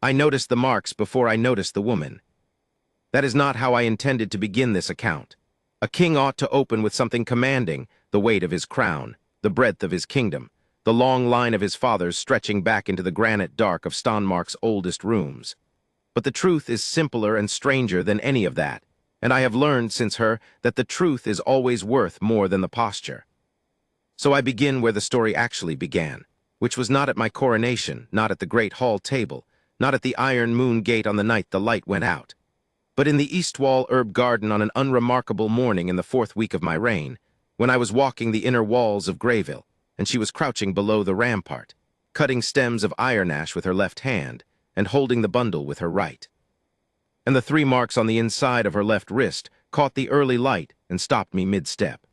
I noticed the marks before I noticed the woman. That is not how I intended to begin this account. A king ought to open with something commanding, the weight of his crown, the breadth of his kingdom, the long line of his fathers stretching back into the granite dark of Stonmark's oldest rooms. But the truth is simpler and stranger than any of that, and I have learned since her that the truth is always worth more than the posture. So I begin where the story actually began, which was not at my coronation, not at the great hall table, not at the iron moon gate on the night the light went out, but in the east wall herb garden on an unremarkable morning in the 4th week of my reign, when I was walking the inner walls of Greyville, and she was crouching below the rampart, cutting stems of iron ash with her left hand, and holding the bundle with her right. And the 3 marks on the inside of her left wrist caught the early light and stopped me mid-step.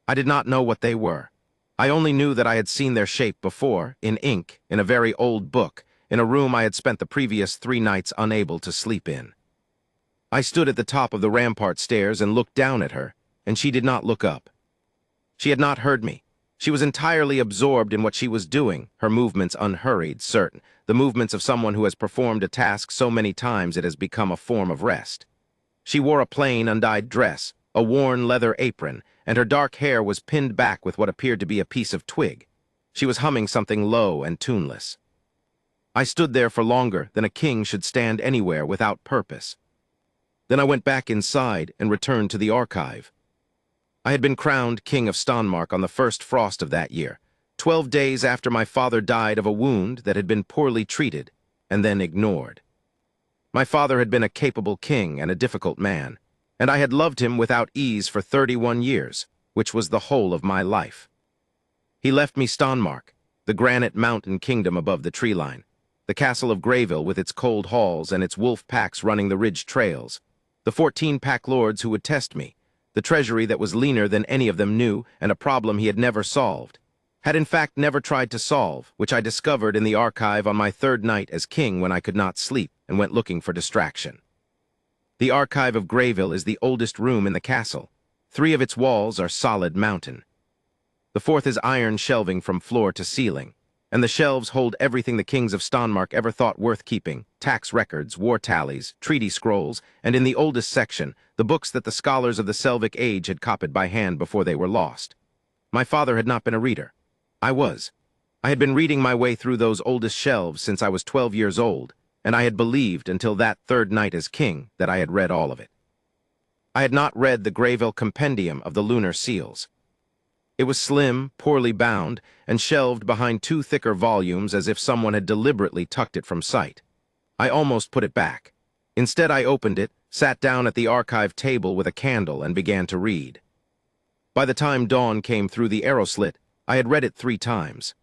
I did not know what they were. I only knew that I had seen their shape before, in ink, in a very old book, in a room I had spent the previous 3 nights unable to sleep in. I stood at the top of the rampart stairs and looked down at her, and she did not look up. She had not heard me. She was entirely absorbed in what she was doing, her movements unhurried, certain, the movements of someone who has performed a task so many times it has become a form of rest. She wore a plain, undyed dress, a worn leather apron, and her dark hair was pinned back with what appeared to be a piece of twig. She was humming something low and tuneless. I stood there for longer than a king should stand anywhere without purpose. Then I went back inside and returned to the archive. I had been crowned King of Stonmark on the first frost of that year, 12 days after my father died of a wound that had been poorly treated and then ignored. My father had been a capable king and a difficult man, and I had loved him without ease for 31 years, which was the whole of my life. He left me Stonmark, the granite mountain kingdom above the tree line, the castle of Greyville with its cold halls and its wolf packs running the ridge trails, the 14 pack lords who would test me, the treasury that was leaner than any of them knew, and a problem he had never solved, had in fact never tried to solve, which I discovered in the archive on my 3rd night as king when I could not sleep and went looking for distraction. The archive of Greyville is the oldest room in the castle. 3 of its walls are solid mountain. The 4th is iron shelving from floor to ceiling, and the shelves hold everything the kings of Stonmark ever thought worth keeping, tax records, war tallies, treaty scrolls, and in the oldest section, the books that the scholars of the Selvic age had copied by hand before they were lost. My father had not been a reader. I was. I had been reading my way through those oldest shelves since I was 12 years old, and I had believed until that 3rd night as king that I had read all of it. I had not read the Greyville Compendium of the Lunar Seals. It was slim, poorly bound, and shelved behind 2 thicker volumes as if someone had deliberately tucked it from sight. I almost put it back. Instead, I opened it, sat down at the archive table with a candle, and began to read. By the time dawn came through the arrow slit, I had read it 3 times.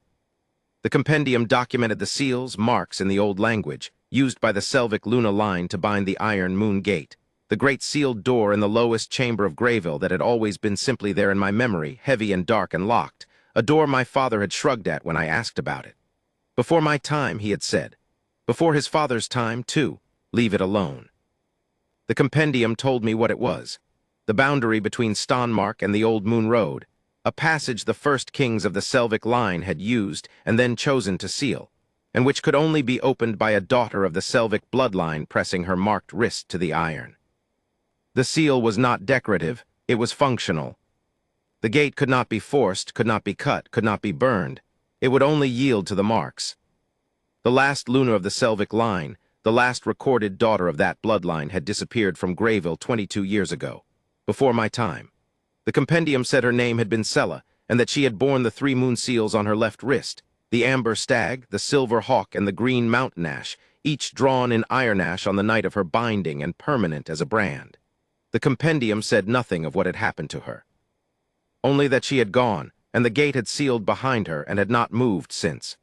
The compendium documented the seals, marks in the old language, used by the Selvic Luna line to bind the iron moon gate, the great sealed door in the lowest chamber of Greyville that had always been simply there in my memory, heavy and dark and locked, a door my father had shrugged at when I asked about it. Before my time, he had said. Before his father's time, too. Leave it alone. The compendium told me what it was. The boundary between Stonmark and the Old Moon Road, a passage the first kings of the Selvic line had used and then chosen to seal, and which could only be opened by a daughter of the Selvic bloodline pressing her marked wrist to the iron. The seal was not decorative, it was functional. The gate could not be forced, could not be cut, could not be burned. It would only yield to the marks. The last Luna of the Selvic line, the last recorded daughter of that bloodline, had disappeared from Greyville 22 years ago, before my time. The compendium said her name had been Sella, and that she had borne the 3 moon seals on her left wrist, the amber stag, the silver hawk, and the green mountain ash, each drawn in iron ash on the night of her binding and permanent as a brand. The compendium said nothing of what had happened to her. Only that she had gone, and the gate had sealed behind her and had not moved since.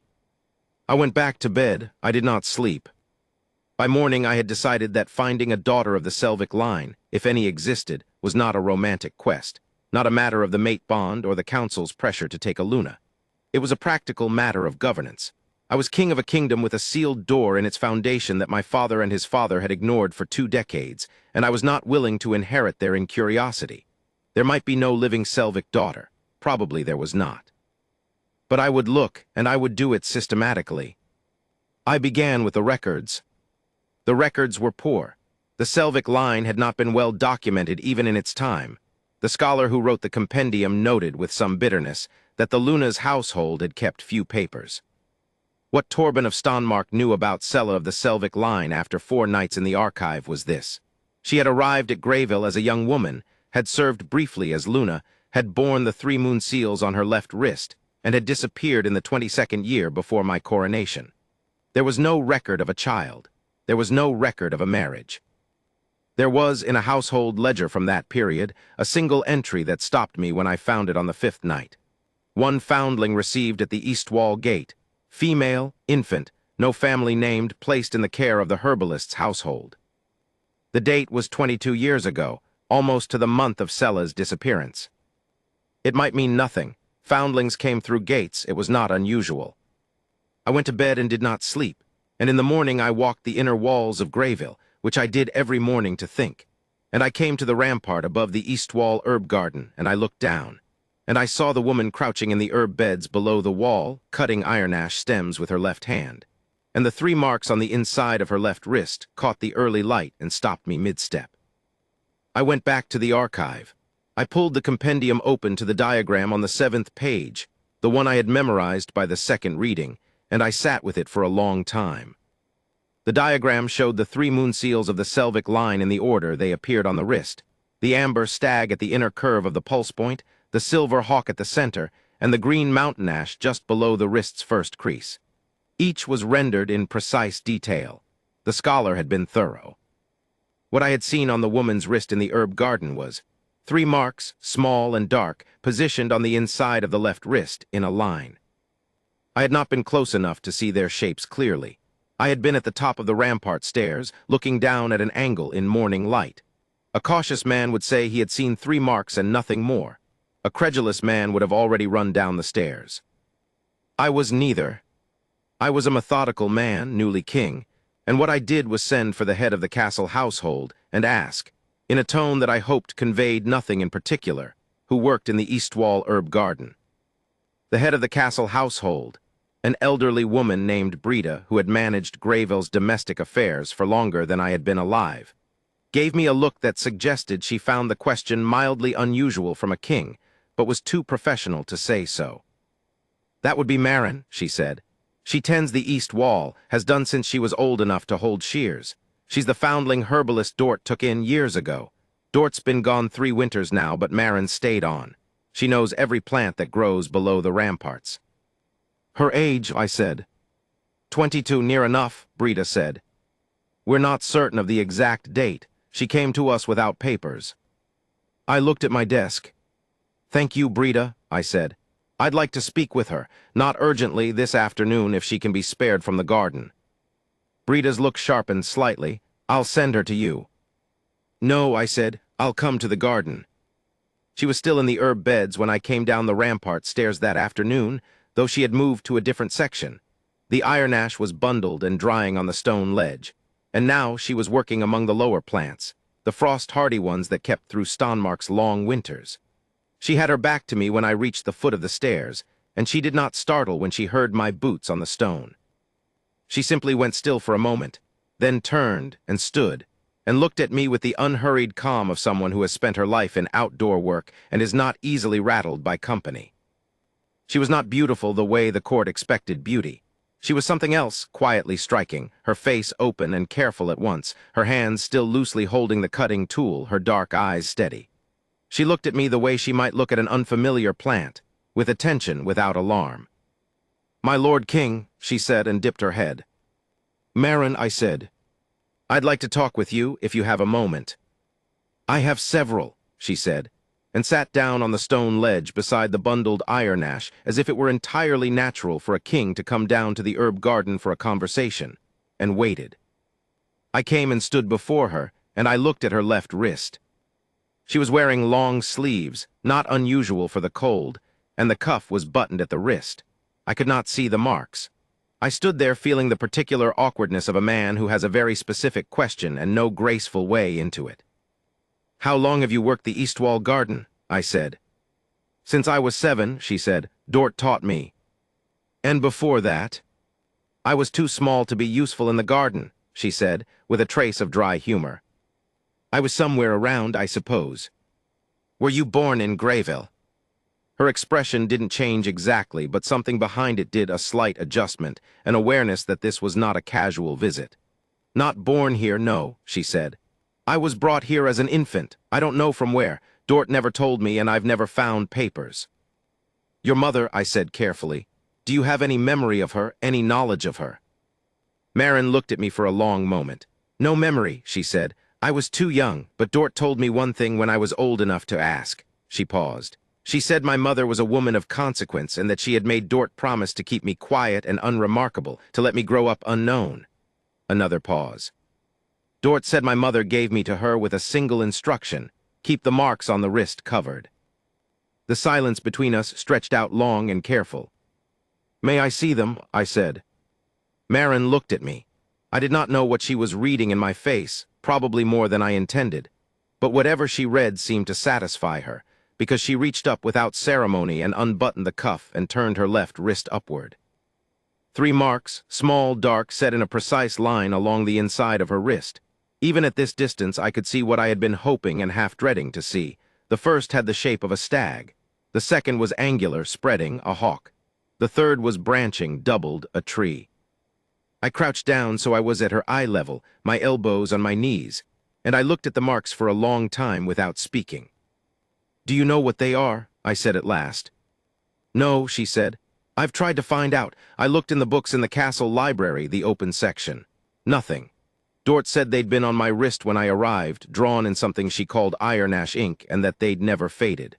I went back to bed. I did not sleep. By morning I had decided that finding a daughter of the Selvic line, if any existed, was not a romantic quest, not a matter of the mate bond or the council's pressure to take a Luna. It was a practical matter of governance. I was king of a kingdom with a sealed door in its foundation that my father and his father had ignored for 2 decades, and I was not willing to inherit their incuriosity. There might be no living Selvic daughter. Probably there was not. But I would look, and I would do it systematically. I began with the records. The records were poor. The Selvig line had not been well documented even in its time. The scholar who wrote the compendium noted with some bitterness that the Luna's household had kept few papers. What Torben of Stonmark knew about Sella of the Selvig line after 4 nights in the archive was this. She had arrived at Greyville as a young woman, had served briefly as Luna, had borne the 3 moon seals on her left wrist, and had disappeared in the 22nd year before my coronation. There was no record of a child. There was no record of a marriage. There was, in a household ledger from that period, a single entry that stopped me when I found it on the 5th night. One foundling received at the east wall gate, female, infant, no family named, placed in the care of the herbalist's household. The date was 22 years ago, almost to the month of Sella's disappearance. It might mean nothing. Foundlings came through gates. It was not unusual. I went to bed and did not sleep, and in the morning I walked the inner walls of Greyville, which I did every morning to think. And I came to the rampart above the east wall herb garden, and I looked down. And I saw the woman crouching in the herb beds below the wall, cutting iron-ash stems with her left hand. And the 3 marks on the inside of her left wrist caught the early light and stopped me mid-step. I went back to the archive. I pulled the compendium open to the diagram on the 7th page, the one I had memorized by the 2nd reading, and I sat with it for a long time. The diagram showed the 3 moon seals of the Selvig line in the order they appeared on the wrist, the amber stag at the inner curve of the pulse point, the silver hawk at the center, and the green mountain ash just below the wrist's first crease. Each was rendered in precise detail. The scholar had been thorough. What I had seen on the woman's wrist in the herb garden was 3 marks, small and dark, positioned on the inside of the left wrist in a line. I had not been close enough to see their shapes clearly. I had been at the top of the rampart stairs, looking down at an angle in morning light. A cautious man would say he had seen 3 marks and nothing more. A credulous man would have already run down the stairs. I was neither. I was a methodical man, newly king, and what I did was send for the head of the castle household and ask, in a tone that I hoped conveyed nothing in particular, who worked in the east wall herb garden. The head of the castle household, an elderly woman named Brita who had managed Greyville's domestic affairs for longer than I had been alive, gave me a look that suggested she found the question mildly unusual from a king, but was too professional to say so. "That would be Marin," she said. "She tends the east wall, has done since she was old enough to hold shears. She's the foundling herbalist Dort took in years ago. Dort's been gone 3 winters now, but Marin stayed on. She knows every plant that grows below the ramparts." "Her age," I said. 22, near enough," Brita said. "We're not certain of the exact date. She came to us without papers." I looked at my desk. "Thank you, Brita," I said. "I'd like to speak with her, not urgently this afternoon if she can be spared from the garden." Brita's look sharpened slightly. "I'll send her to you." "No," I said. "I'll come to the garden." She was still in the herb beds when I came down the rampart stairs that afternoon, though she had moved to a different section. The iron ash was bundled and drying on the stone ledge, and now she was working among the lower plants, the frost-hardy ones that kept through Stonmark's long winters. She had her back to me when I reached the foot of the stairs, and she did not startle when she heard my boots on the stone. She simply went still for a moment, then turned and stood, and looked at me with the unhurried calm of someone who has spent her life in outdoor work and is not easily rattled by company. She was not beautiful the way the court expected beauty. She was something else, quietly striking, her face open and careful at once, her hands still loosely holding the cutting tool, her dark eyes steady. She looked at me the way she might look at an unfamiliar plant, with attention without alarm. "My Lord King," she said and dipped her head. "Marin," I said. "I'd like to talk with you if you have a moment." "I have several," she said, and sat down on the stone ledge beside the bundled iron ash as if it were entirely natural for a king to come down to the herb garden for a conversation, and waited. I came and stood before her, and I looked at her left wrist. She was wearing long sleeves, not unusual for the cold, and the cuff was buttoned at the wrist. I could not see the marks. I stood there feeling the particular awkwardness of a man who has a very specific question and no graceful way into it. "How long have you worked the east wall garden?" I said. "Since I was 7, she said. "Dort taught me." "And before that?" I was too small to be useful in the garden, she said, with a trace of dry humor. I was somewhere around, I suppose. Were you born in Grayville? Her expression didn't change exactly, but something behind it did a slight adjustment, an awareness that this was not a casual visit. Not born here, no, she said. I was brought here as an infant. I don't know from where. Dort never told me, and I've never found papers. Your mother, I said carefully. Do you have any memory of her, any knowledge of her? Marin looked at me for a long moment. No memory, she said. I was too young, but Dort told me one thing when I was old enough to ask. She paused. She said my mother was a woman of consequence and that she had made Dort promise to keep me quiet and unremarkable, to let me grow up unknown. Another pause. Dort said my mother gave me to her with a single instruction: keep the marks on the wrist covered. The silence between us stretched out long and careful. May I see them? I said. Marin looked at me. I did not know what she was reading in my face, probably more than I intended. But whatever she read seemed to satisfy her, because she reached up without ceremony and unbuttoned the cuff and turned her left wrist upward. 3 marks, small, dark, set in a precise line along the inside of her wrist. Even at this distance, I could see what I had been hoping and half dreading to see. The first had the shape of a stag. The second was angular, spreading, a hawk. The third was branching, doubled, a tree. I crouched down so I was at her eye level, my elbows on my knees, and I looked at the marks for a long time without speaking. Do you know what they are? I said at last. No, she said. I've tried to find out. I looked in the books in the castle library, the open section. Nothing. Dort said they'd been on my wrist when I arrived, drawn in something she called iron ash ink, and that they'd never faded.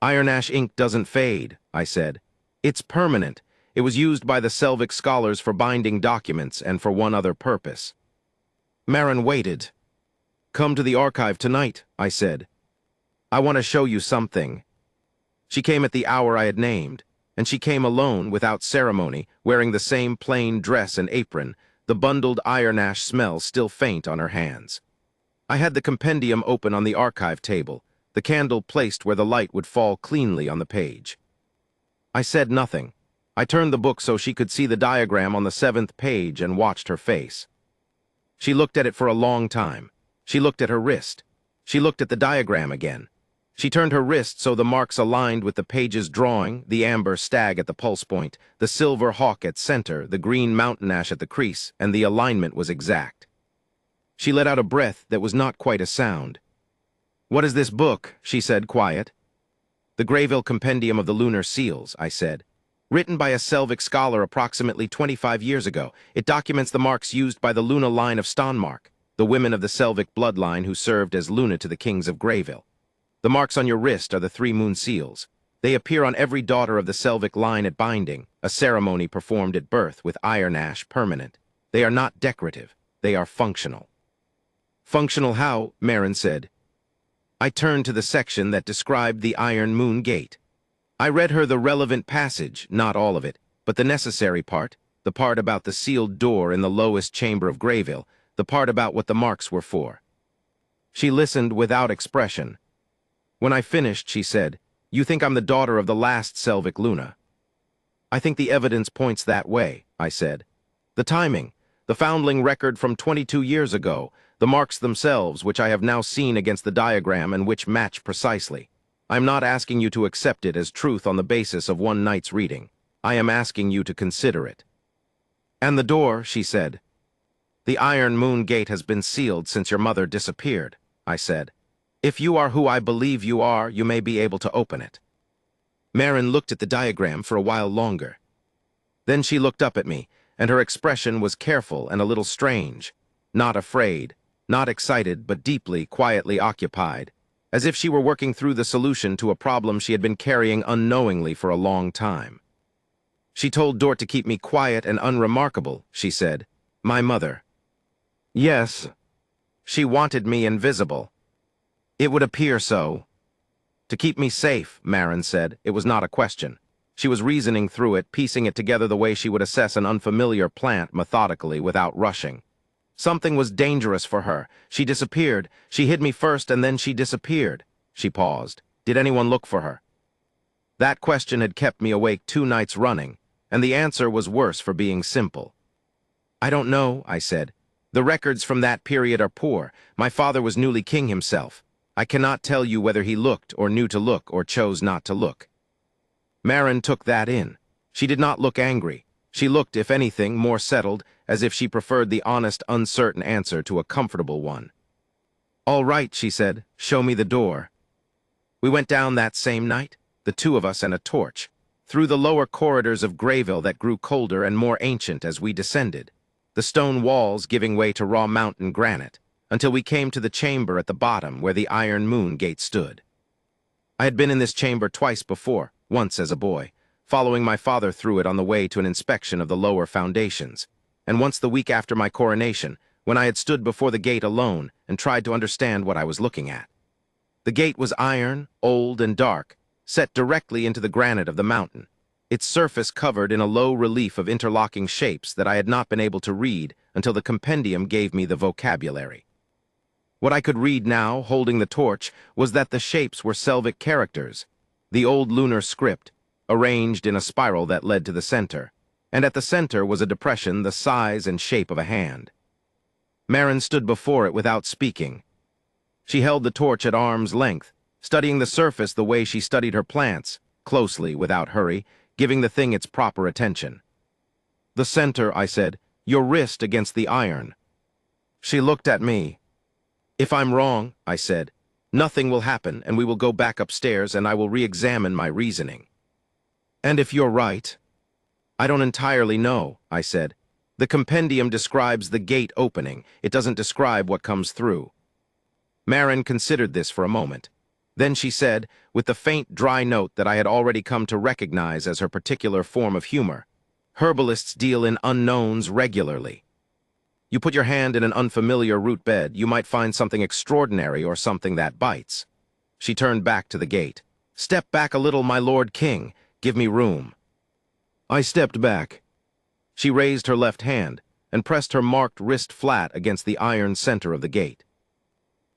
Iron ash ink doesn't fade, I said. It's permanent. It was used by the Selvig scholars for binding documents and for one other purpose. Marin waited. Come to the archive tonight, I said. I want to show you something. She came at the hour I had named, and she came alone, without ceremony, wearing the same plain dress and apron, the bundled iron ash smell still faint on her hands. I had the compendium open on the archive table, the candle placed where the light would fall cleanly on the page. I said nothing. I turned the book so she could see the diagram on the 7th page and watched her face. She looked at it for a long time. She looked at her wrist. She looked at the diagram again. She turned her wrist so the marks aligned with the page's drawing, the amber stag at the pulse point, the silver hawk at center, the green mountain ash at the crease, and the alignment was exact. She let out a breath that was not quite a sound. What is this book? She said, quiet. The Grayville Compendium of the Lunar Seals, I said. Written by a Selvig scholar approximately 25 years ago, it documents the marks used by the Luna line of Stonmark, the women of the Selvig bloodline who served as Luna to the kings of Grayville. The marks on your wrist are the 3 moon seals. They appear on every daughter of the Selvig line at binding, a ceremony performed at birth with iron ash permanent. They are not decorative. They are functional. Functional how? Marin said. I turned to the section that described the Iron Moon Gate. I read her the relevant passage, not all of it, but the necessary part, the part about the sealed door in the lowest chamber of Grayville, the part about what the marks were for. She listened without expression. When I finished, she said, You think I'm the daughter of the last Selvig Luna? I think the evidence points that way, I said. The timing, the foundling record from 22 years ago, the marks themselves, which I have now seen against the diagram and which match precisely. I'm not asking you to accept it as truth on the basis of one night's reading. I am asking you to consider it. And the door, she said. The Iron Moon Gate has been sealed since your mother disappeared, I said. If you are who I believe you are, you may be able to open it. Marin looked at the diagram for a while longer. Then she looked up at me, and her expression was careful and a little strange, not afraid, not excited, but deeply, quietly occupied, as if she were working through the solution to a problem she had been carrying unknowingly for a long time. She told Dort to keep me quiet and unremarkable, she said. My mother. Yes. She wanted me invisible. It would appear so. To keep me safe, Marin said. It was not a question. She was reasoning through it, piecing it together the way she would assess an unfamiliar plant methodically without rushing. Something was dangerous for her. She disappeared. She hid me first and then she disappeared. She paused. Did anyone look for her? That question had kept me awake 2 nights running, and the answer was worse for being simple. "I don't know," I said. "The records from that period are poor. My father was newly king himself. I cannot tell you whether he looked, or knew to look, or chose not to look." Marin took that in. She did not look angry. She looked, if anything, more settled, as if she preferred the honest, uncertain answer to a comfortable one. "All right," she said. "Show me the door." We went down that same night, the two of us and a torch, through the lower corridors of Grayville that grew colder and more ancient as we descended, the stone walls giving way to raw mountain granite, until we came to the chamber at the bottom where the iron moon gate stood. I had been in this chamber twice before, once as a boy, following my father through it on the way to an inspection of the lower foundations, and once the week after my coronation, when I had stood before the gate alone and tried to understand what I was looking at. The gate was iron, old, and dark, set directly into the granite of the mountain, its surface covered in a low relief of interlocking shapes that I had not been able to read until the compendium gave me the vocabulary. What I could read now, holding the torch, was that the shapes were Selvic characters, the old lunar script, arranged in a spiral that led to the center, and at the center was a depression the size and shape of a hand. Marin stood before it without speaking. She held the torch at arm's length, studying the surface the way she studied her plants, closely, without hurry, giving the thing its proper attention. "The center," I said, "your wrist against the iron." She looked at me. "If I'm wrong," I said, "nothing will happen, and we will go back upstairs, and I will re-examine my reasoning." "And if you're right?" "I don't entirely know," I said. "The compendium describes the gate opening. It doesn't describe what comes through." Marin considered this for a moment. Then she said, with the faint, dry note that I had already come to recognize as her particular form of humor, "Herbalists deal in unknowns regularly. You put your hand in an unfamiliar root bed, you might find something extraordinary or something that bites." She turned back to the gate. "Step back a little, my lord king. Give me room." I stepped back. She raised her left hand and pressed her marked wrist flat against the iron center of the gate.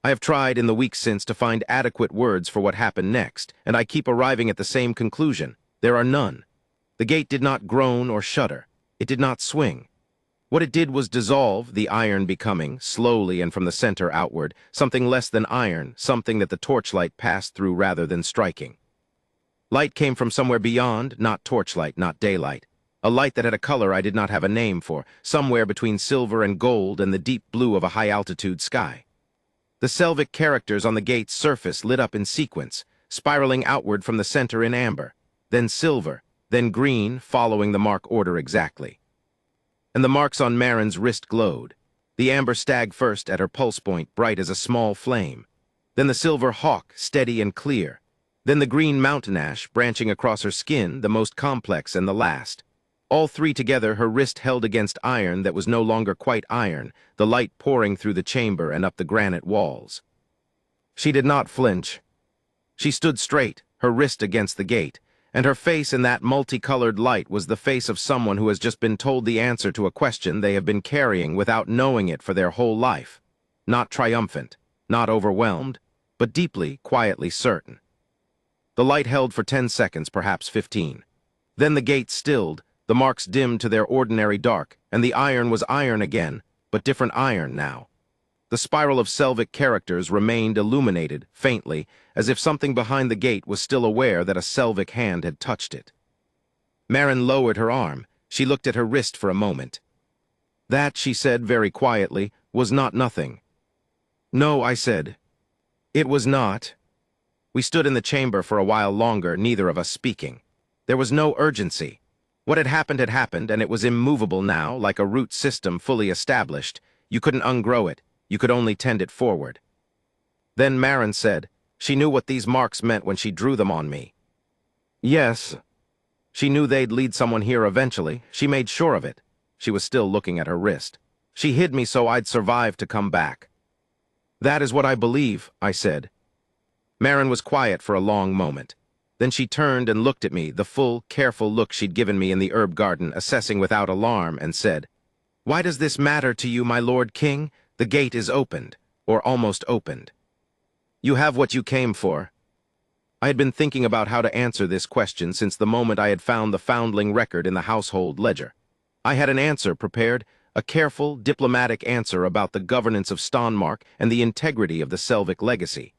I have tried in the weeks since to find adequate words for what happened next, and I keep arriving at the same conclusion. There are none. The gate did not groan or shudder. It did not swing. What it did was dissolve, the iron becoming, slowly and from the center outward, something less than iron, something that the torchlight passed through rather than striking. Light came from somewhere beyond, not torchlight, not daylight. A light that had a color I did not have a name for, somewhere between silver and gold and the deep blue of a high-altitude sky. The Selvic characters on the gate's surface lit up in sequence, spiraling outward from the center in amber, then silver, then green, following the mark order exactly. And the marks on Marin's wrist glowed. The amber stag first at her pulse point, bright as a small flame. Then the silver hawk, steady and clear. Then the green mountain ash, branching across her skin, the most complex and the last. All three together, her wrist held against iron that was no longer quite iron, the light pouring through the chamber and up the granite walls. She did not flinch. She stood straight, her wrist against the gate, and her face in that multicolored light was the face of someone who has just been told the answer to a question they have been carrying without knowing it for their whole life. Not triumphant, not overwhelmed, but deeply, quietly certain. The light held for 10 seconds, perhaps 15. Then the gate stilled, the marks dimmed to their ordinary dark, and the iron was iron again, but different iron now. The spiral of Selvic characters remained illuminated, faintly, as if something behind the gate was still aware that a Selvic hand had touched it. Marin lowered her arm. She looked at her wrist for a moment. "That," she said very quietly, "was not nothing." "No," I said. "It was not." We stood in the chamber for a while longer, neither of us speaking. There was no urgency. What had happened, and it was immovable now, like a root system fully established. You couldn't ungrow it. You could only tend it forward. Then Marin said, she knew what these marks meant when she drew them on me. "Yes." She knew they'd lead someone here eventually. She made sure of it. She was still looking at her wrist. "She hid me so I'd survive to come back." "That is what I believe," I said. Marin was quiet for a long moment. Then she turned and looked at me, the full, careful look she'd given me in the herb garden, assessing without alarm, and said, "Why does this matter to you, my lord king? The gate is opened, or almost opened. You have what you came for." I had been thinking about how to answer this question since the moment I had found the foundling record in the household ledger. I had an answer prepared, a careful, diplomatic answer about the governance of Stonmark and the integrity of the Selvig legacy.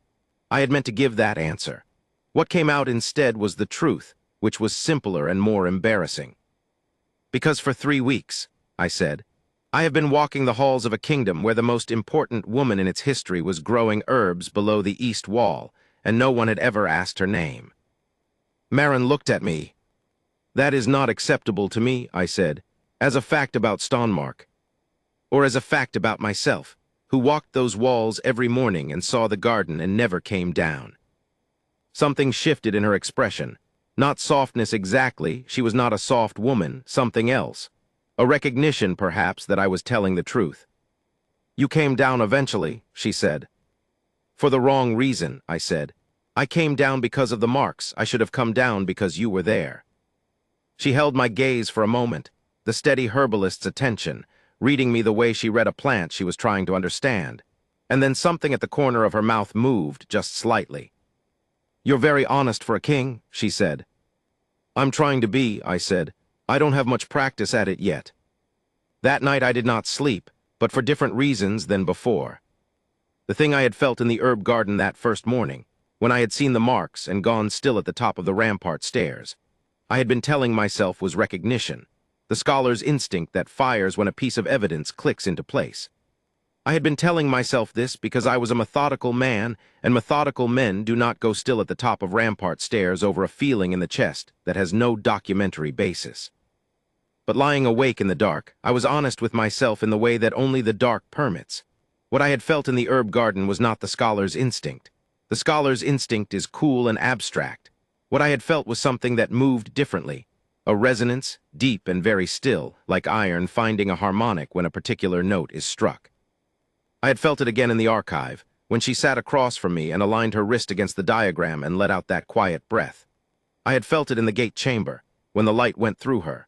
I had meant to give that answer. What came out instead was the truth, which was simpler and more embarrassing. Because for 3 weeks, I said, I have been walking the halls of a kingdom where the most important woman in its history was growing herbs below the east wall, and no one had ever asked her name. Marin looked at me. That is not acceptable to me, I said, as a fact about Stonmark, or as a fact about myself, who walked those walls every morning and saw the garden and never came down. Something shifted in her expression. Not softness exactly, she was not a soft woman, something else. A recognition, perhaps, that I was telling the truth. You came down eventually, she said. For the wrong reason, I said. I came down because of the marks. I should have come down because you were there. She held my gaze for a moment, the steady herbalist's attention, reading me the way she read a plant she was trying to understand. And then something at the corner of her mouth moved just slightly. You're very honest for a king, she said. I'm trying to be, I said. I don't have much practice at it yet. That night I did not sleep, but for different reasons than before. The thing I had felt in the herb garden that first morning, when I had seen the marks and gone still at the top of the rampart stairs, I had been telling myself was recognition, the scholar's instinct that fires when a piece of evidence clicks into place. I had been telling myself this because I was a methodical man, and methodical men do not go still at the top of rampart stairs over a feeling in the chest that has no documentary basis. But lying awake in the dark, I was honest with myself in the way that only the dark permits. What I had felt in the herb garden was not the scholar's instinct. The scholar's instinct is cool and abstract. What I had felt was something that moved differently, a resonance, deep and very still, like iron finding a harmonic when a particular note is struck. I had felt it again in the archive, when she sat across from me and aligned her wrist against the diagram and let out that quiet breath. I had felt it in the gate chamber, when the light went through her.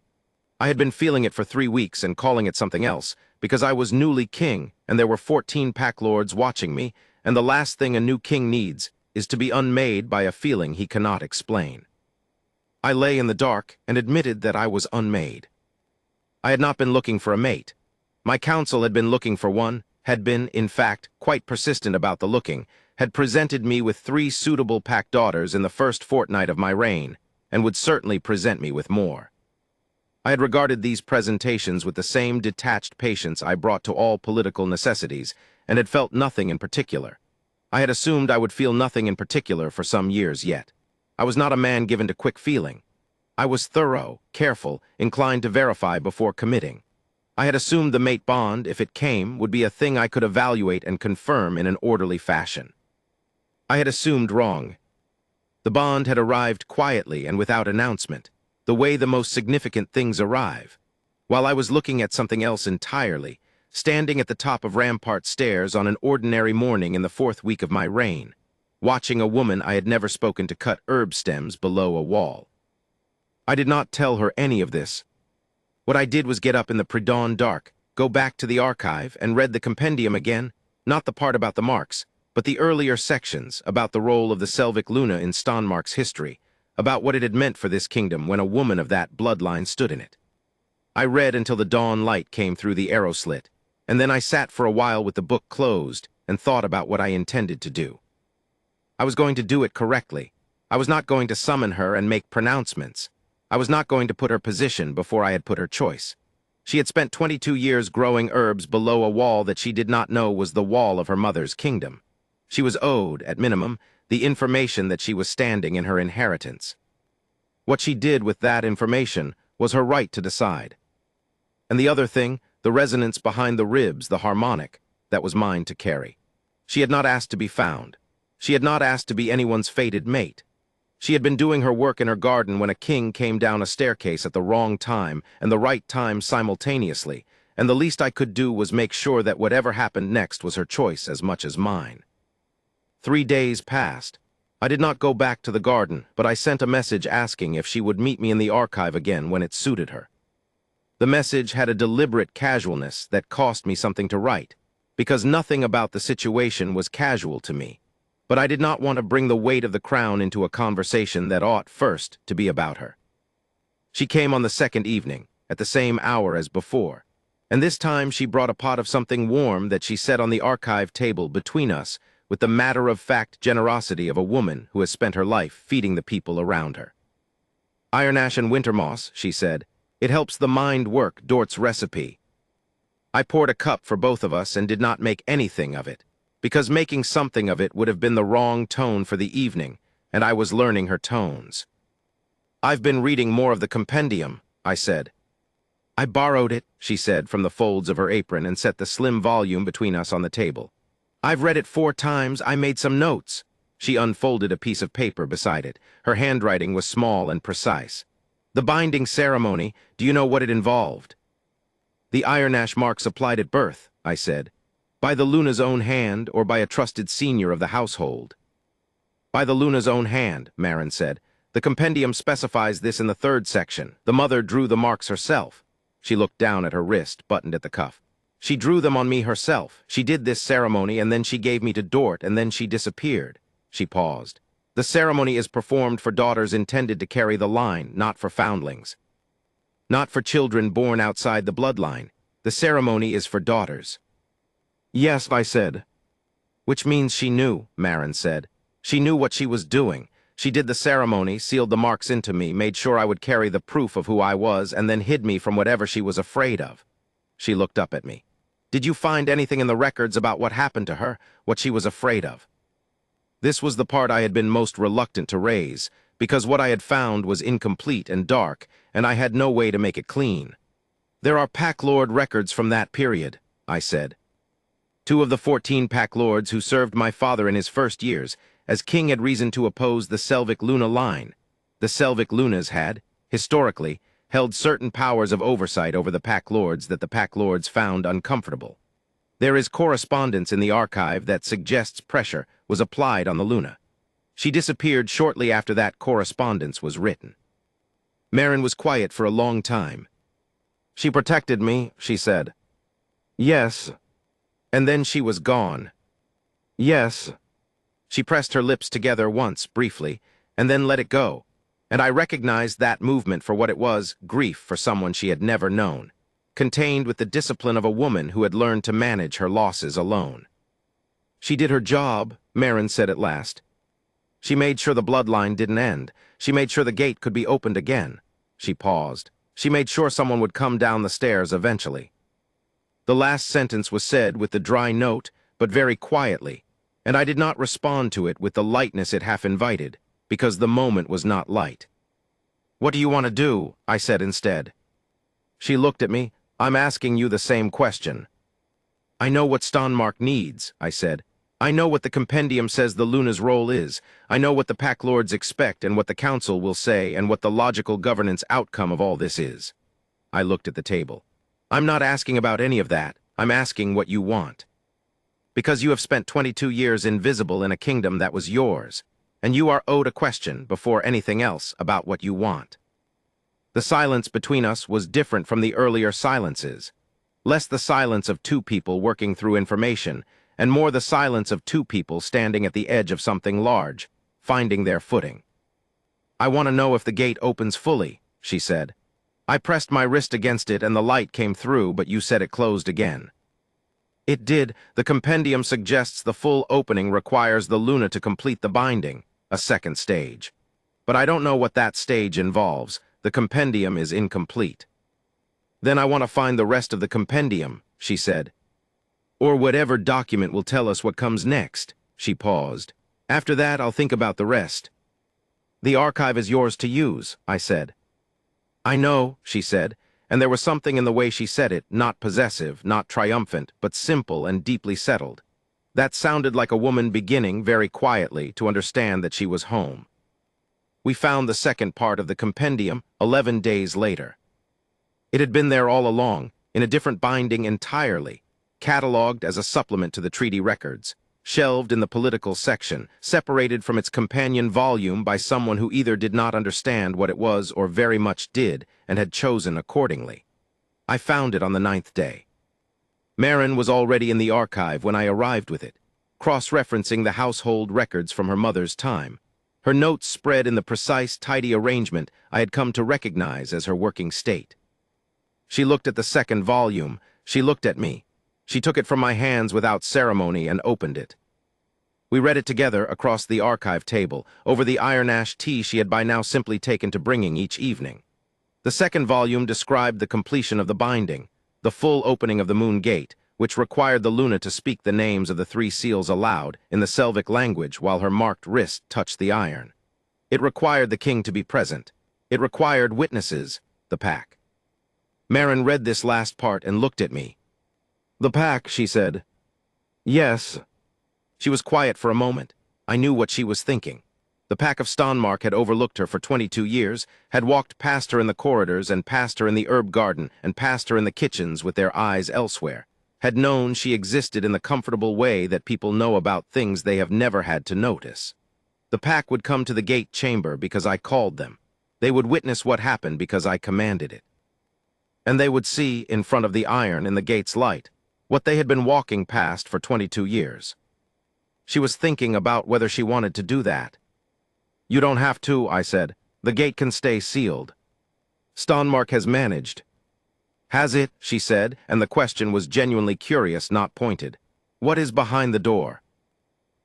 I had been feeling it for 3 weeks and calling it something else, because I was newly king, and there were 14 pack lords watching me, and the last thing a new king needs is to be unmade by a feeling he cannot explain. I lay in the dark and admitted that I was unmade. I had not been looking for a mate. My council had been looking for one, had been, in fact, quite persistent about the looking, had presented me with 3 suitable pack daughters in the first fortnight of my reign, and would certainly present me with more. I had regarded these presentations with the same detached patience I brought to all political necessities, and had felt nothing in particular. I had assumed I would feel nothing in particular for some years yet. I was not a man given to quick feeling. I was thorough, careful, inclined to verify before committing. I had assumed the mate bond, if it came, would be a thing I could evaluate and confirm in an orderly fashion. I had assumed wrong. The bond had arrived quietly and without announcement, the way the most significant things arrive, while I was looking at something else entirely, standing at the top of rampart stairs on an ordinary morning in the 4th week of my reign, watching a woman I had never spoken to cut herb stems below a wall. I did not tell her any of this. What I did was get up in the pre-dawn dark, go back to the archive, and read the compendium again, not the part about the marks, but the earlier sections about the role of the Selvig Luna in Stonmark's history, about what it had meant for this kingdom when a woman of that bloodline stood in it. I read until the dawn light came through the arrow slit, and then I sat for a while with the book closed and thought about what I intended to do. I was going to do it correctly. I was not going to summon her and make pronouncements. I was not going to put her position before I had put her choice. She had spent 22 years growing herbs below a wall that she did not know was the wall of her mother's kingdom. She was owed, at minimum, the information that she was standing in her inheritance. What she did with that information was her right to decide. And the other thing, the resonance behind the ribs, the harmonic, that was mine to carry. She had not asked to be found. She had not asked to be anyone's fated mate. She had been doing her work in her garden when a king came down a staircase at the wrong time and the right time simultaneously, and the least I could do was make sure that whatever happened next was her choice as much as mine. 3 days passed. I did not go back to the garden, but I sent a message asking if she would meet me in the archive again when it suited her. The message had a deliberate casualness that cost me something to write, because nothing about the situation was casual to me. but I did not want to bring the weight of the crown into a conversation that ought first to be about her. She came on the second evening, at the same hour as before, and this time she brought a pot of something warm that she set on the archive table between us with the matter-of-fact generosity of a woman who has spent her life feeding the people around her. "Iron ash and winter moss," she said. "It helps the mind work, Dort's recipe." I poured a cup for both of us and did not make anything of it, because making something of it would have been the wrong tone for the evening, and I was learning her tones. "I've been reading more of the compendium," I said. "I borrowed it," she said, from the folds of her apron and set the slim volume between us on the table. "I've read it 4 times. I made some notes." She unfolded a piece of paper beside it. Her handwriting was small and precise. "The binding ceremony, do you know what it involved?" "The iron ash marks applied at birth," I said. "By the Luna's own hand or by a trusted senior of the household?" "By the Luna's own hand," Marin said. "The compendium specifies this in the 3rd section. The mother drew the marks herself." She looked down at her wrist, buttoned at the cuff. "She drew them on me herself. She did this ceremony, and then she gave me to Dort, and then she disappeared." She paused. "The ceremony is performed for daughters intended to carry the line, not for foundlings. Not for children born outside the bloodline. The ceremony is for daughters." "Yes," I said. "Which means she knew," Marin said. "She knew what she was doing. She did the ceremony, sealed the marks into me, made sure I would carry the proof of who I was, and then hid me from whatever she was afraid of." She looked up at me. "Did you find anything in the records about what happened to her, what she was afraid of?" This was the part I had been most reluctant to raise, because what I had found was incomplete and dark, and I had no way to make it clean. "There are Pack Lord records from that period," I said. 2 of the 14 Pack Lords who served my father in his first years, as king, had reason to oppose the Selvik Luna line. The Selvik Lunas had, historically, held certain powers of oversight over the Pack Lords that the Pack Lords found uncomfortable. There is correspondence in the archive that suggests pressure was applied on the Luna. She disappeared shortly after that correspondence was written. Marin was quiet for a long time. "She protected me," she said. "Yes." "And then she was gone." "Yes." She pressed her lips together once, briefly, and then let it go, and I recognized that movement for what it was, grief for someone she had never known, contained with the discipline of a woman who had learned to manage her losses alone. "She did her job," Marin said at last. "She made sure the bloodline didn't end. She made sure the gate could be opened again." She paused. "She made sure someone would come down the stairs eventually." The last sentence was said with the dry note, but very quietly, and I did not respond to it with the lightness it half invited, because the moment was not light. "What do you want to do?" I said instead. She looked at me. "I'm asking you the same question." "I know what Stonmark needs," I said. "I know what the compendium says the Luna's role is. I know what the Pack Lords expect and what the Council will say and what the logical governance outcome of all this is." I looked at the table. "I'm not asking about any of that. I'm asking what you want. Because you have spent 22 years invisible in a kingdom that was yours, and you are owed a question before anything else about what you want." The silence between us was different from the earlier silences. Less the silence of 2 people working through information, and more the silence of 2 people standing at the edge of something large, finding their footing. "I want to know if the gate opens fully," she said. "I pressed my wrist against it and the light came through, but you said it closed again." "It did. The compendium suggests the full opening requires the Luna to complete the binding, a 2nd stage. But I don't know what that stage involves. The compendium is incomplete." "Then I want to find the rest of the compendium," she said. "Or whatever document will tell us what comes next." She paused. "After that, I'll think about the rest." "The archive is yours to use," I said. "I know," she said, and there was something in the way she said it, not possessive, not triumphant, but simple and deeply settled. That sounded like a woman beginning, very quietly, to understand that she was home. We found the second part of the compendium 11 days later. It had been there all along, in a different binding entirely, catalogued as a supplement to the treaty records, shelved in the political section, separated from its companion volume by someone who either did not understand what it was or very much did and had chosen accordingly. I found it on the 9th day. Marin was already in the archive when I arrived with it. cross-referencing the household records from her mother's time. Her notes spread in the precise, tidy arrangement I had come to recognize as her working state. She looked at the second volume. She looked at me. She took it from my hands without ceremony and opened it. We read it together across the archive table, over the iron ash tea she had by now simply taken to bringing each evening. The second volume described the completion of the binding, the full opening of the moon gate, which required the Luna to speak the names of the three seals aloud in the Selvic language while her marked wrist touched the iron. It required the king to be present. It required witnesses, the pack. Marin read this last part and looked at me. "The pack," she said. "Yes." She was quiet for a moment. I knew what she was thinking. The pack of Stonmark had overlooked her for 22 years, had walked past her in the corridors and past her in the herb garden and past her in the kitchens with their eyes elsewhere, had known she existed in the comfortable way that people know about things they have never had to notice. The pack would come to the gate chamber because I called them. They would witness what happened because I commanded it. And they would see, in front of the iron in the gate's light, what they had been walking past for 22 years. She was thinking about whether she wanted to do that. "You don't have to," I said. "The gate can stay sealed." "Stonmark has managed." "Has it?" she said, and the question was genuinely curious, not pointed. "What is behind the door?"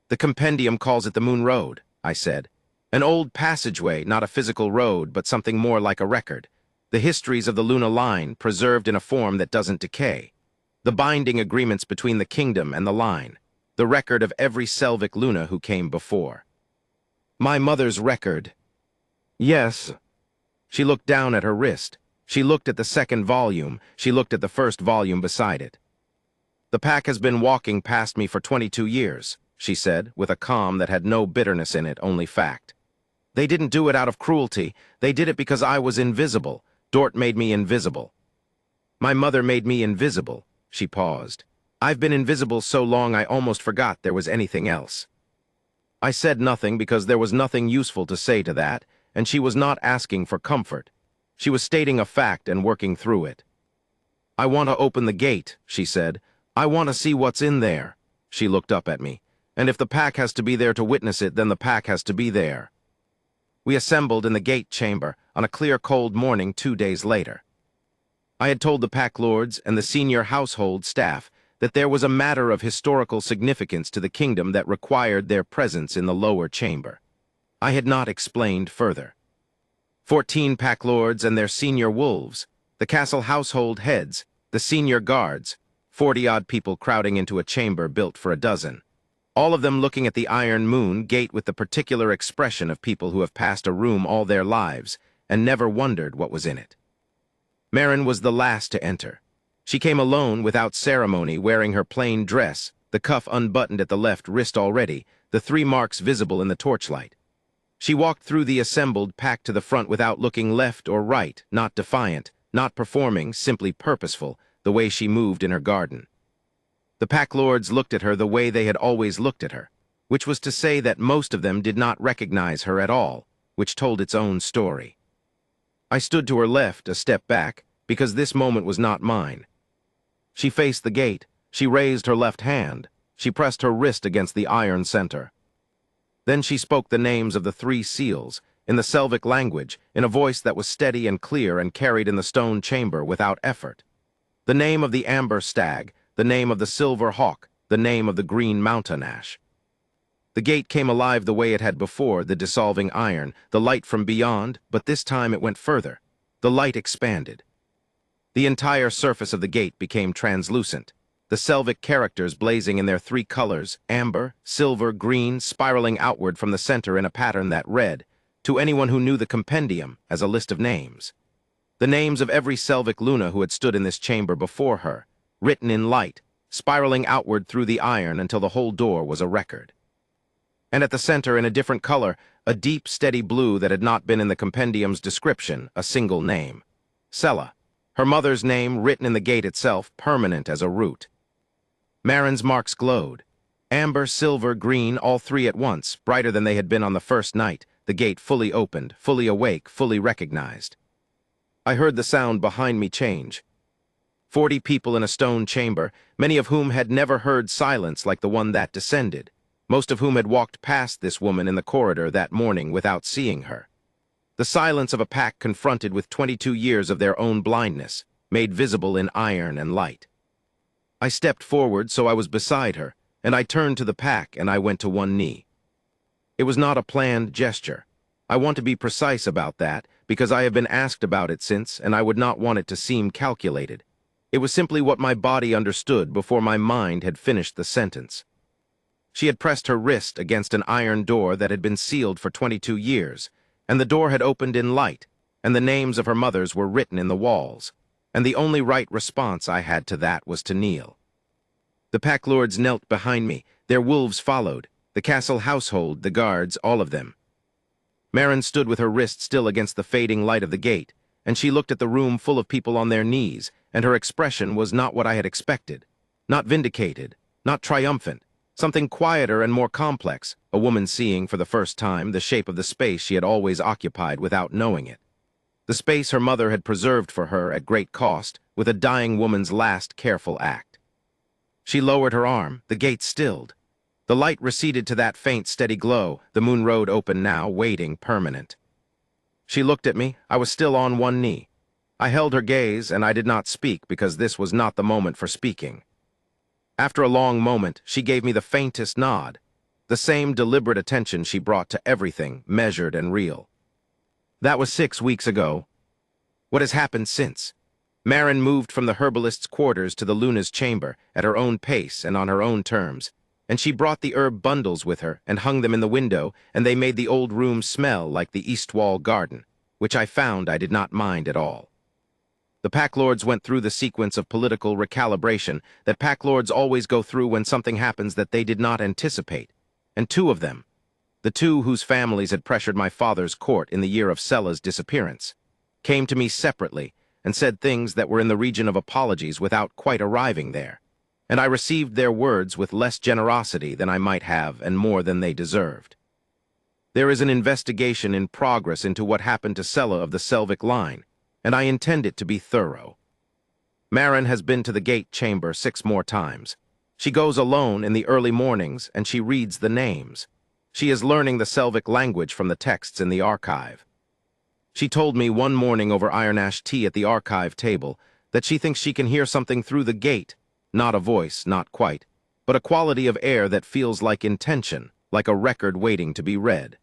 "The compendium calls it the Moon Road," I said. "An old passageway, not a physical road, but something more like a record. The histories of the Luna line, preserved in a form that doesn't decay. The binding agreements between the kingdom and the line. The record of every Selvic Luna who came before." "My mother's record." "Yes." She looked down at her wrist. She looked at the second volume. She looked at the first volume beside it. "The pack has been walking past me for 22 years, she said, with a calm that had no bitterness in it, only fact. "They didn't do it out of cruelty. They did it because I was invisible. Dort made me invisible." "My mother made me invisible." She paused. "I've been invisible so long I almost forgot there was anything else." I said nothing because there was nothing useful to say to that, and she was not asking for comfort. She was stating a fact and working through it. "I want to open the gate," she said. "I want to see what's in there." She looked up at me. "And if the pack has to be there to witness it, then the pack has to be there." We assembled in the gate chamber on a clear, cold morning 2 days later. I had told the pack lords and the senior household staff that there was a matter of historical significance to the kingdom that required their presence in the lower chamber. I had not explained further. 14 pack lords and their senior wolves, the castle household heads, the senior guards, 40-odd people crowding into a chamber built for a dozen. All of them looking at the iron moon gate with the particular expression of people who have passed a room all their lives and never wondered what was in it. Marin was the last to enter. She came alone, without ceremony, wearing her plain dress, the cuff unbuttoned at the left wrist already, the 3 marks visible in the torchlight. She walked through the assembled pack to the front without looking left or right, not defiant, not performing, simply purposeful, the way she moved in her garden. The pack lords looked at her the way they had always looked at her, which was to say that most of them did not recognize her at all, which told its own story. I stood to her left, a step back, because this moment was not mine. She faced the gate. She raised her left hand. She pressed her wrist against the iron center. Then she spoke the names of the 3 seals, in the Selvic language, in a voice that was steady and clear and carried in the stone chamber without effort. The name of the amber stag, the name of the silver hawk, the name of the green mountain ash. The gate came alive the way it had before, the dissolving iron, the light from beyond, but this time it went further. The light expanded. The entire surface of the gate became translucent, the Selvic characters blazing in their 3 colors, amber, silver, green, spiraling outward from the center in a pattern that read, to anyone who knew the compendium, as a list of names. The names of every Selvic Luna who had stood in this chamber before her, written in light, spiraling outward through the iron until the whole door was a record. And at the center, in a different color, a deep, steady blue that had not been in the compendium's description, a single name. Sella. Her mother's name written in the gate itself, permanent as a root. Marin's marks glowed. Amber, silver, green, all 3 at once, brighter than they had been on the first night, the gate fully opened, fully awake, fully recognized. I heard the sound behind me change. 40 people in a stone chamber, many of whom had never heard silence like the one that descended, most of whom had walked past this woman in the corridor that morning without seeing her. The silence of a pack confronted with 22 years of their own blindness, made visible in iron and light. I stepped forward so I was beside her, and I turned to the pack and I went to one knee. It was not a planned gesture. I want to be precise about that, because I have been asked about it since, and I would not want it to seem calculated. It was simply what my body understood before my mind had finished the sentence. She had pressed her wrist against an iron door that had been sealed for 22 years, and the door had opened in light, and the names of her mothers were written in the walls, and the only right response I had to that was to kneel. The pack lords knelt behind me, their wolves followed, the castle household, the guards, all of them. Marin stood with her wrist still against the fading light of the gate, and she looked at the room full of people on their knees, and her expression was not what I had expected. Not vindicated, not triumphant, something quieter and more complex, a woman seeing for the first time the shape of the space she had always occupied without knowing it. The space her mother had preserved for her at great cost, with a dying woman's last careful act. She lowered her arm, the gate stilled. The light receded to that faint, steady glow, the moon road open now, waiting, permanent. She looked at me. I was still on one knee. I held her gaze, and I did not speak because this was not the moment for speaking. After a long moment, she gave me the faintest nod, the same deliberate attention she brought to everything, measured and real. That was 6 weeks ago. What has happened since? Marin moved from the herbalist's quarters to the Luna's chamber, at her own pace and on her own terms, and she brought the herb bundles with her and hung them in the window, and they made the old room smell like the east wall garden, which I found I did not mind at all. The pack lords went through the sequence of political recalibration that pack lords always go through when something happens that they did not anticipate, and 2 of them, the 2 whose families had pressured my father's court in the year of Sella's disappearance, came to me separately and said things that were in the region of apologies without quite arriving there, and I received their words with less generosity than I might have and more than they deserved. There is an investigation in progress into what happened to Sella of the Selvik line, and I intend it to be thorough. Marin has been to the gate chamber 6 more times. She goes alone in the early mornings, and she reads the names. She is learning the Selvik language from the texts in the archive. She told me one morning over iron ash tea at the archive table that she thinks she can hear something through the gate, not a voice, not quite, but a quality of air that feels like intention, like a record waiting to be read.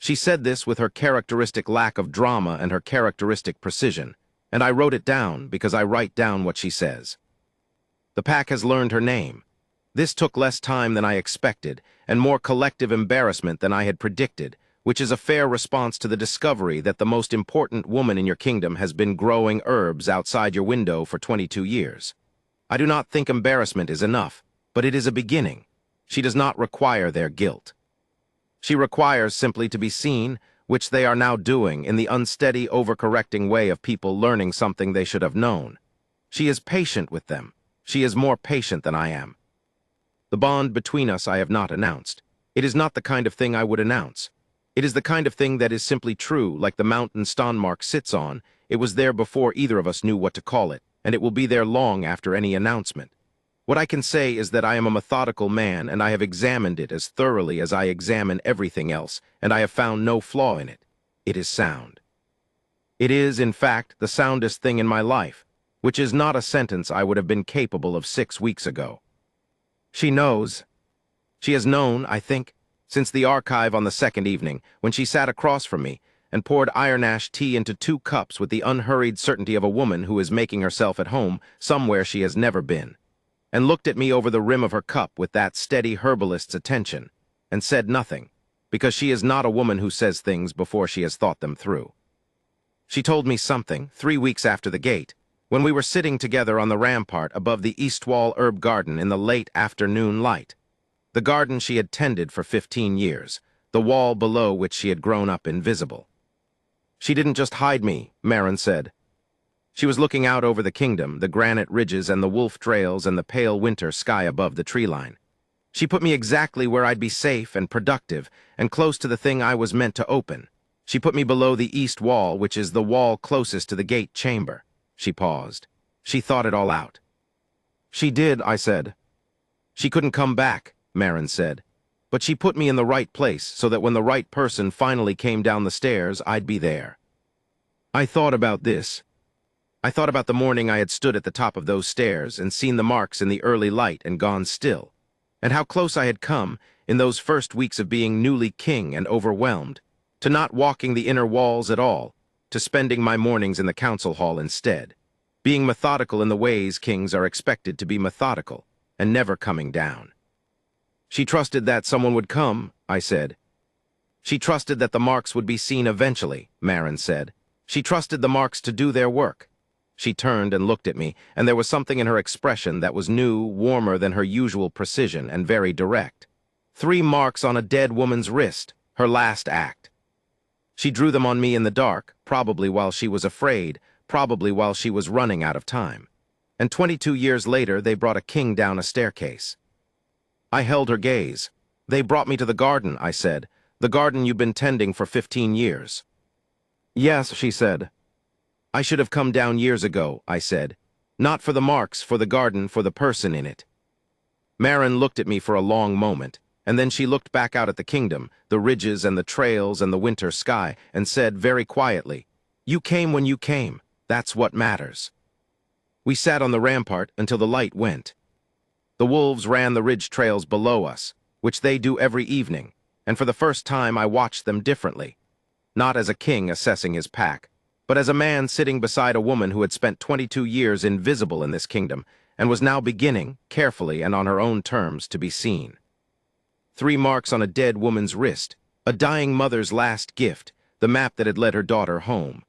She said this with her characteristic lack of drama and her characteristic precision, and I wrote it down because I write down what she says. The pack has learned her name. This took less time than I expected, and more collective embarrassment than I had predicted, which is a fair response to the discovery that the most important woman in your kingdom has been growing herbs outside your window for 22 years. I do not think embarrassment is enough, but it is a beginning. She does not require their guilt. She requires simply to be seen, which they are now doing in the unsteady, overcorrecting way of people learning something they should have known. She is patient with them. She is more patient than I am. The bond between us I have not announced. It is not the kind of thing I would announce. It is the kind of thing that is simply true, like the mountain Stonmark sits on. It was there before either of us knew what to call it, and it will be there long after any announcement. What I can say is that I am a methodical man, and I have examined it as thoroughly as I examine everything else, and I have found no flaw in it. It is sound. It is, in fact, the soundest thing in my life, which is not a sentence I would have been capable of 6 weeks ago. She knows. She has known, I think, since the archive on the 2nd evening, when she sat across from me and poured iron ash tea into 2 cups with the unhurried certainty of a woman who is making herself at home somewhere she has never been, and looked at me over the rim of her cup with that steady herbalist's attention, and said nothing, because she is not a woman who says things before she has thought them through. She told me something 3 weeks after the gate, when we were sitting together on the rampart above the east wall herb garden in the late afternoon light, the garden she had tended for 15 years, the wall below which she had grown up invisible. She didn't just hide me, Marin said. She was looking out over the kingdom, the granite ridges and the wolf trails and the pale winter sky above the tree line. She put me exactly where I'd be safe and productive and close to the thing I was meant to open. She put me below the east wall, which is the wall closest to the gate chamber. She paused. She thought it all out. She did, I said. She couldn't come back, Marin said. But she put me in the right place so that when the right person finally came down the stairs, I'd be there. I thought about this. I thought about the morning I had stood at the top of those stairs and seen the marks in the early light and gone still, and how close I had come, in those first weeks of being newly king and overwhelmed, to not walking the inner walls at all, to spending my mornings in the council hall instead, being methodical in the ways kings are expected to be methodical, and never coming down. She trusted that someone would come, I said. She trusted that the marks would be seen eventually, Marin said. She trusted the marks to do their work. She turned and looked at me, and there was something in her expression that was new, warmer than her usual precision, and very direct. 3 marks on a dead woman's wrist, her last act. She drew them on me in the dark, probably while she was afraid, probably while she was running out of time. And 22 years later, they brought a king down a staircase. I held her gaze. They brought me to the garden, I said. The garden you've been tending for 15 years. Yes, she said. I should have come down years ago, I said. Not for the marks, for the garden, for the person in it. Marin looked at me for a long moment, and then she looked back out at the kingdom, the ridges and the trails and the winter sky, and said very quietly, "You came when you came. That's what matters." We sat on the rampart until the light went. The wolves ran the ridge trails below us, which they do every evening, and for the first time I watched them differently, not as a king assessing his pack, but as a man sitting beside a woman who had spent 22 years invisible in this kingdom and was now beginning, carefully and on her own terms, to be seen. 3 marks on a dead woman's wrist, a dying mother's last gift, the map that had led her daughter home.